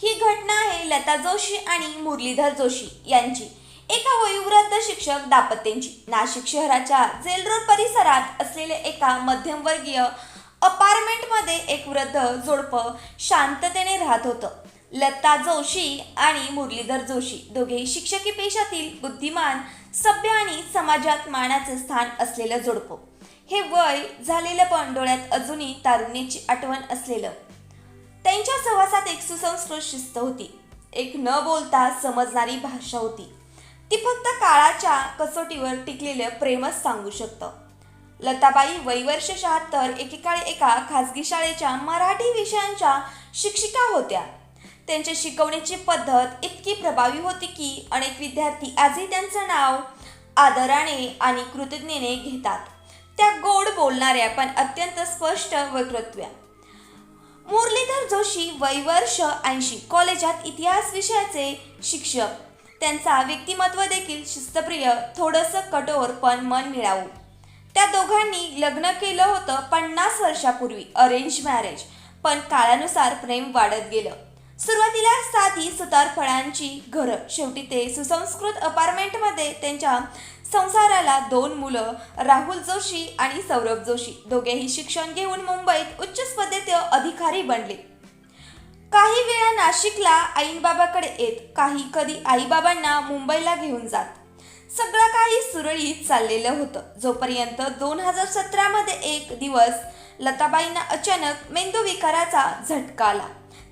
ही घटना आहे लता जोशी आणि मुरलीधर जोशी यांची, एका वयोवृद्ध शिक्षक दाम्पत्याची. नाशिक शहराच्या जेल रोड परिसरात असलेले एका मध्यमवर्गीय अपार्टमेंटमध्ये एक वृद्ध जोडपं शांततेने राहत होतं. लता जोशी आणि मुरलीधर जोशी दोघेही शिक्षकी पेशातील बुद्धिमान, सभ्य आणि समाजात मानाचे स्थान असलेलं जोडपं. हे वय झालेलं पण डोळ्यात अजूनही तारुण्याची आठवण असलेलं. त्यांच्या सहवासात एक सुसंस्कृत शिस्त होती, एक न बोलता समजणारी भाषा होती. ती फक्त काळाच्या कसोटीवर टिकलेलं प्रेमच सांगू शकतं. लताबाई वय वर्ष 76 एकेकाळी एका खासगी शाळेच्या मराठी विषयांच्या शिक्षिका होत्या. त्यांच्या शिकवण्याची पद्धत इतकी प्रभावी होती की अनेक विद्यार्थी आजही त्यांचं नाव आदराने आणि कृतज्ञतेने घेतात. त्या गोड बोलणाऱ्या पण अत्यंत स्पष्ट वक्तव्या. मुरलीधर जोशी वय वर्ष 80, कॉलेजात इतिहास विषयाचे शिक्षक. त्यांचा व्यक्तिमत्व देखील शिस्तप्रिय, थोडंसं कठोर पण मन मिळावू. त्या दोघांनी लग्न केलं होतं 50 वर्षापूर्वी, अरेंज मॅरेज. पण काळानुसार प्रेम वाढत गेलं. सुरुवातीला साधी सुतार फळांची घरं, शेवटी ते सुसंस्कृत अपार्टमेंटमध्ये. त्यांच्या संसाराला 2 मुलं, राहुल जोशी आणि सौरभ जोशी. दोघेही शिक्षण घेऊन मुंबईत उच्च स्पर्धेत अधिकारी बनले. काही वेळा नाशिकला आईबाबाकडे येत, कधी आईबाबांना मुंबईला घेऊन जात. सगळं काही सुरळीत चाललेलं होतं, जोपर्यंत 2017 मध्ये एक दिवस लताबाईंना अचानक मेंदूविकाराचा झटका आला.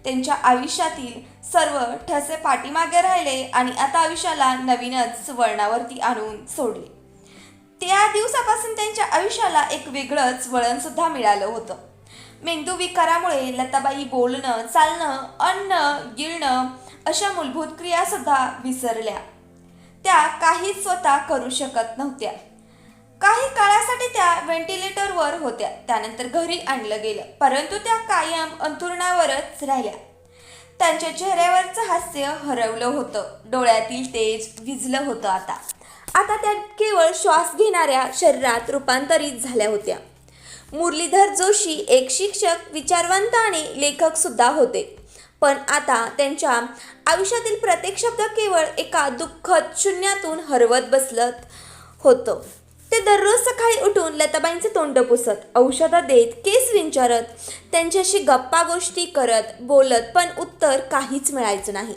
त्यांच्या आयुष्यातील सर्व ठसे पाठीमागे राहिले आणि आता आयुष्याला नवीनच वळणावरती आणून सोडले. त्या दिवसापासून त्यांच्या आयुष्याला एक वेगळंच वळण सुद्धा मिळालं होतं. मेंदूविकारामुळे लताबाई बोलणं, चालणं, अन्न गिळणं अशा मूलभूत क्रिया सुद्धा विसरल्या. त्या काहीच स्वतः करू शकत नव्हत्या. काही काळासाठी त्या व्हेंटिलेटरवर होत्या. त्यानंतर घरी आणलं गेलं, परंतु त्या कायम अंथरुणावरच राहिल्या. त्यांच्या चेहऱ्यावरचं हास्य हरवलं होतं, डोळ्यातील तेज विझलं होतं. आता त्या केवळ श्वास घेणाऱ्या शरीरात रूपांतरित झाल्या होत्या. मुरलीधर जोशी एक शिक्षक, विचारवंत आणि लेखक सुद्धा होते. पण आता त्यांच्या आयुष्यातील प्रत्येक शब्द केवळ एका दुःखद शून्यातून हरवत बसलत होतं. ते दररोज सकाळी उठून लताबाईंचे तोंड पुसत, औषधं देत, केस विंचारत, त्यांच्याशी गप्पा गोष्टी करत, बोलत, पण उत्तर काहीच मिळायचं नाही.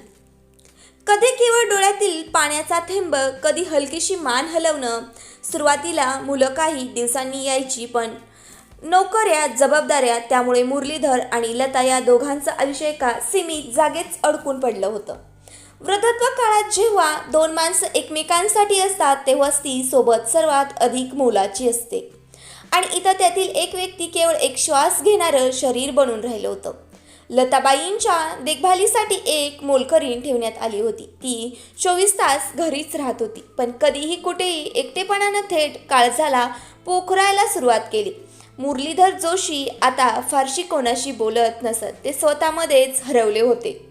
कधी केवळ डोळ्यातील पाण्याचा थेंब, कधी हलकीशी मान हलवणं. सुरुवातीला मुलं काही दिवसांनी यायची, पण नोकऱ्या, जबाबदाऱ्या, त्यामुळे मुरलीधर आणि लता या दोघांचं आयुष्य एका सीमित जागेत अडकून पडलं होतं. वृद्धत्व काळात जेव्हा 2 माणसं एकमेकांसाठी असतात, तेव्हाच ती सोबत सर्वात अधिक मोलाची असते. आणि इथं त्यातील एक व्यक्ती केवळ एक श्वास घेणारं शरीर बनून राहिलं होतं. लताबाईंच्या देखभालीसाठी एक मोलकरीण ठेवण्यात आली होती. ती 24 तास घरीच राहत होती, पण कधीही कुठेही एकटेपणानं थेट काळजाला पोखरायला सुरुवात केली. मुरलीधर जोशी आता फारशी कोणाशी बोलत नसत. ते स्वतःमध्येच हरवले होते.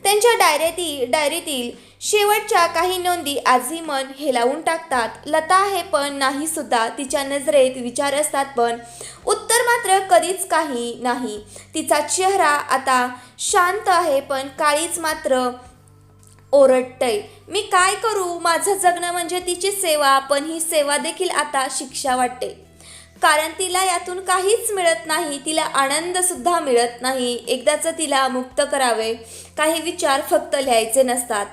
त्यांच्या डायरीतील शेवटच्या काही नोंदी आजही मन हेलावून टाकतात. लता आहे पण नाही सुद्धा. तिच्या नजरेत विचार असतात, पण उत्तर मात्र कधीच काही नाही. तिचा चेहरा आता शांत आहे, पण काळीच मात्र ओरडतंय. मी काय करू? माझं जगणं म्हणजे तिची सेवा, पण ही सेवा देखील आता शिक्षा वाटते. कारण तिला यातून काहीच मिळत नाही. तिला आनंद सुद्धा मिळत नाही. एकदाच तिला मुक्त करावे. काही विचार फक्त लिहायचे नसतात.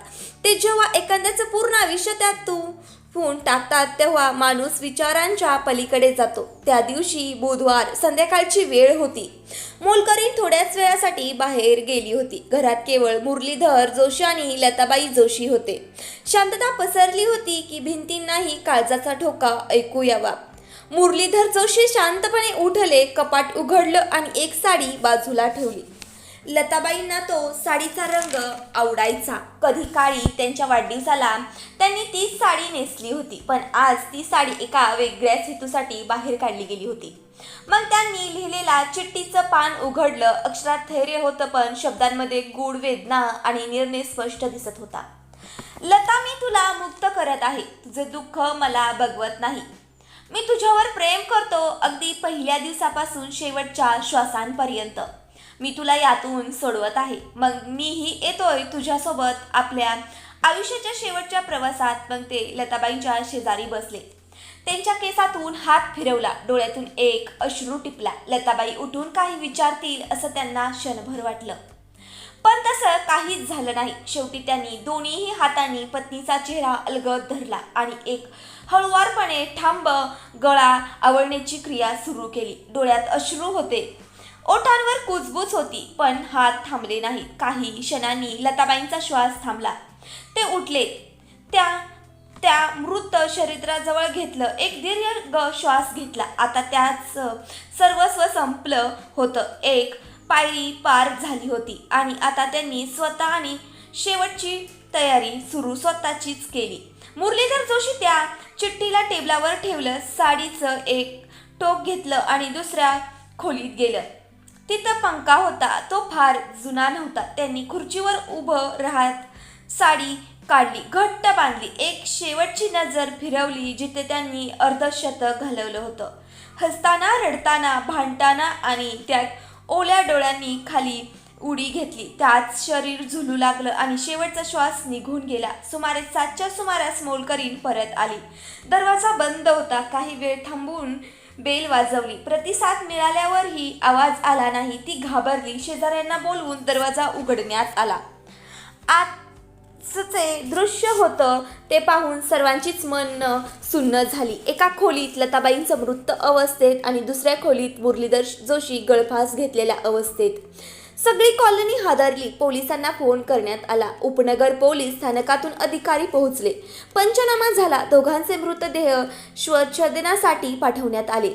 ते जेव्हा एखाद्याचं पूर्ण आयुष्य त्यात तुंफून टाकतात, तेव्हा माणूस विचारांच्या पलीकडे जातो. त्या दिवशी बुधवार संध्याकाळची वेळ होती. मोलकरीण थोड्याच वेळासाठी बाहेर गेली होती. घरात केवळ मुरलीधर जोशी आणि लताबाई जोशी होते. शांतता पसरली होती की भिंतींनाही काळजाचा ठोका ऐकू यावा. मुरलीधर जोशी शांतपणे उठले, कपाट उघडलं आणि एक साडी बाजूला ठेवली. लताबाईंना तो साडीचा रंग आवडायचा. कधी काळी त्यांच्या वाढदिवसाला त्यांनी तीच साडी नेसली होती, पण आज ती साडी एका वेगळ्याच हेतूसाठी बाहेर काढली गेली होती. मग त्यांनी लिहिलेला चिठ्ठीचं पान उघडलं. अक्षरात धैर्य होतं, पण शब्दांमध्ये गूढ वेदना आणि निर्णय स्पष्ट दिसत होता. लता, मी तुला मुक्त करत आहे. तुझे दुःख मला बघवत नाही. मी तुझ्यावर प्रेम करतो, अगदी पहिल्या दिवसापासून शेवटच्या श्वासांपर्यंत. मी तुला यातून सोडवत आहे. मग मीही येतोय तुझ्यासोबत आपल्या आयुष्याच्या शेवटच्या प्रवासात. मग ते लताबाईंच्या शेजारी बसले. त्यांच्या केसातून हात फिरवला, डोळ्यातून एक अश्रू टिपला. लताबाई उठून काही विचारतील असं त्यांना क्षणभर वाटलं, पण तसं काहीच झालं नाही. शेवटी त्यांनी दोन्हीही हातांनी पत्नीचा चेहरा अलगद धरला आणि एक हळुवारपणे ठांब गळा आवळण्याची क्रिया सुरू केली. डोळ्यात अश्रू होते, ओठांवर कुजबूज होती, पण हात थांबले नाहीत. काही क्षणांनी लताबाईंचा श्वास थांबला. ते उठले, त्या मृत शरीराजवळ घेतलं, एक दीर्घ श्वास घेतला. आता त्याच सर्वस्व संपलं होतं. एक पायरी पार झाली होती आणि आता त्यांनी स्वतः आणि शेवटची तयारी सुरू स्वतःचीच केली. मुरलीधर जोशी त्या चिठ्ठीला टेबलावर ठेवलं, साडीचं एक टोक घेतलं आणि दुसऱ्या खोलीत गेलं. तिथं पंखा होता, तो फार जुना नव्हता. त्यांनी खुर्चीवर उभं राहत साडी काढली, घट्ट बांधली. एक शेवटची नजर फिरवली जिथे त्यांनी अर्धशतक घालवलं होतं. हसताना, रडताना, भांडताना आणि त्यात ओल्या डोळ्यांनी खाली उडी घेतली. त्यात शरीर झुलू लागलं आणि शेवटचा श्वास निघून गेला. सुमारे 7च्या सुमारास मोलकरीण परत आली. दरवाजा बंद होता. काही वेळ थांबून बेल वाजवली. प्रतिसाद मिळाल्यावरही आवाज आला नाही. ती घाबरली. शेजाऱ्यांना बोलवून दरवाजा उघडण्यात आला. आजचे दृश्य होतं ते पाहून सर्वांचीच मन सुन्न झाली. एका खोलीत लताबाईंचं मृत अवस्थेत आणि दुसऱ्या खोलीत मुरलीधर जोशी गळफास घेतलेल्या अवस्थेत. सगळी कॉलनी हादरली. पोलिसांना फोन करण्यात आला. उपनगर पोलीस स्थानकातून अधिकारी पोहोचले. पंचनामा झाला. दोघांचे मृतदेह शवछेदनासाठी पाठवण्यात आले.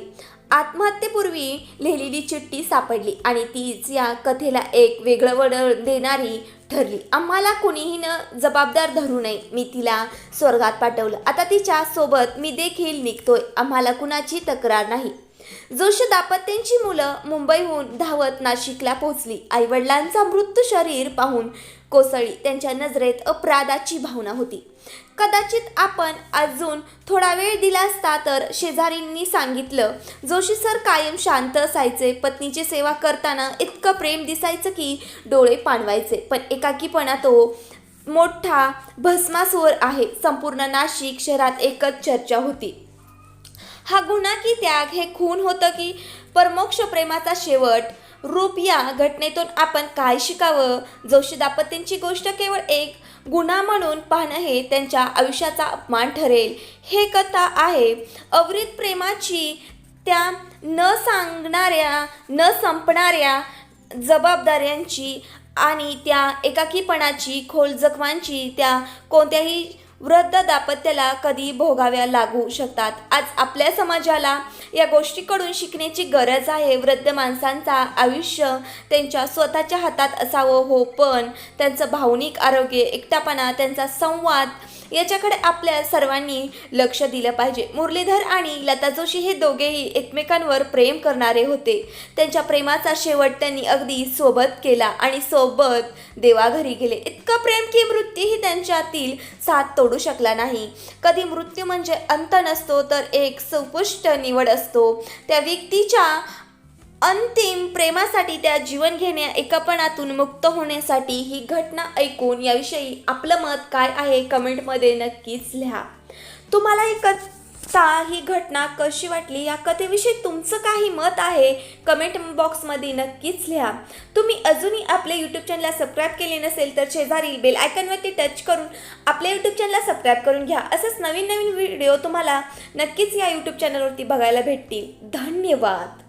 आत्महत्येपूर्वी लिहिलेली चिठ्ठी सापडली आणि तीच या कथेला एक वेगळं वळण देणारी ठरली. आम्हाला कुणीही जबाबदार धरू नये. मी तिला स्वर्गात पाठवलं. आता तिच्या सोबत मी देखील निघतोय. आम्हाला कुणाची तक्रार नाही. जोशी दाम्पत्याची मुलं मुंबईहून धावत नाशिकला पोहोचली. आईवडिलांचा मृत शरीर पाहून कोसळली. त्यांच्या नजरेत अपराधाची भावना होती. कदाचित आपण अजून थोडा वेळ दिला असता तर, शेजारींनी सांगितलं. जोशी सर कायम शांत असायचे. पत्नीची सेवा करताना इतकं प्रेम दिसायचं की डोळे पाणवायचे. पण एकाकीपणा तो मोठा भस्मासूर आहे. संपूर्ण नाशिक शहरात एकच चर्चा होती. हा गुन्हा की त्याग, हे खून होतं की परमोक्ष प्रेमाचा शेवट रूप? या घटनेतून आपण काय शिकावं? जोशी दाम्पत्यांची गोष्ट केवळ एक गुन्हा म्हणून पाहणं हे त्यांच्या आयुष्याचा अपमान ठरेल. हे कथा आहे अविरत प्रेमाची, त्या न सांगणाऱ्या, न संपणाऱ्या जबाबदाऱ्यांची आणि त्या एकाकीपणाची, खोल जखमांची, त्या कोणत्याही वृद्ध दाम्पत्याला कधी भोगाव्या लागू शकतात. आज आपल्या समाजाला या गोष्टीकडून शिकण्याची गरज आहे. वृद्ध माणसांचा आयुष्य त्यांच्या स्वतःच्या हातात असावं हो, पण त्यांचं भावनिक आरोग्य, एकटापणा, त्यांचा संवाद याच्याकडे आपल्या सर्वांनी लक्ष दिलं पाहिजे. मुरलीधर आणि लता जोशी हे दोघेही एकमेकांवर प्रेम करणारे होते. त्यांच्या प्रेमाचा शेवट त्यांनी अगदी सोबत केला आणि सोबत देवाघरी गेले. इतकं प्रेम की मृत्यूही त्यांच्यातील साथ तोडू शकला नाही. कधी मृत्यू म्हणजे अंत नसतो, तर एक सुस्पष्ट निवड असतो. त्या व्यक्तीच्या अंतिम प्रेमासाठी, त्या जीवन घेण्या एकापणातून मुक्त होण्यासाठी. ही घटना ऐकून याविषयी आपलं मत काय आहे कमेंटमध्ये नक्कीच लिहा. तुम्हाला ही कथा, ही घटना कशी वाटली? या कथेविषयी तुमचं काही मत आहे कमेंट बॉक्समध्ये नक्कीच लिहा. तुम्ही अजूनही आपल्या यूट्यूब चॅनलला सबस्क्राईब केले नसेल तर शेजारी बेल आयकॉनवरती टच करून आपल्या यूट्यूब चॅनलला सबस्क्राईब करून घ्या. असंच नवीन नवीन व्हिडिओ तुम्हाला नक्कीच या यूट्यूब चॅनलवरती बघायला भेटतील. धन्यवाद.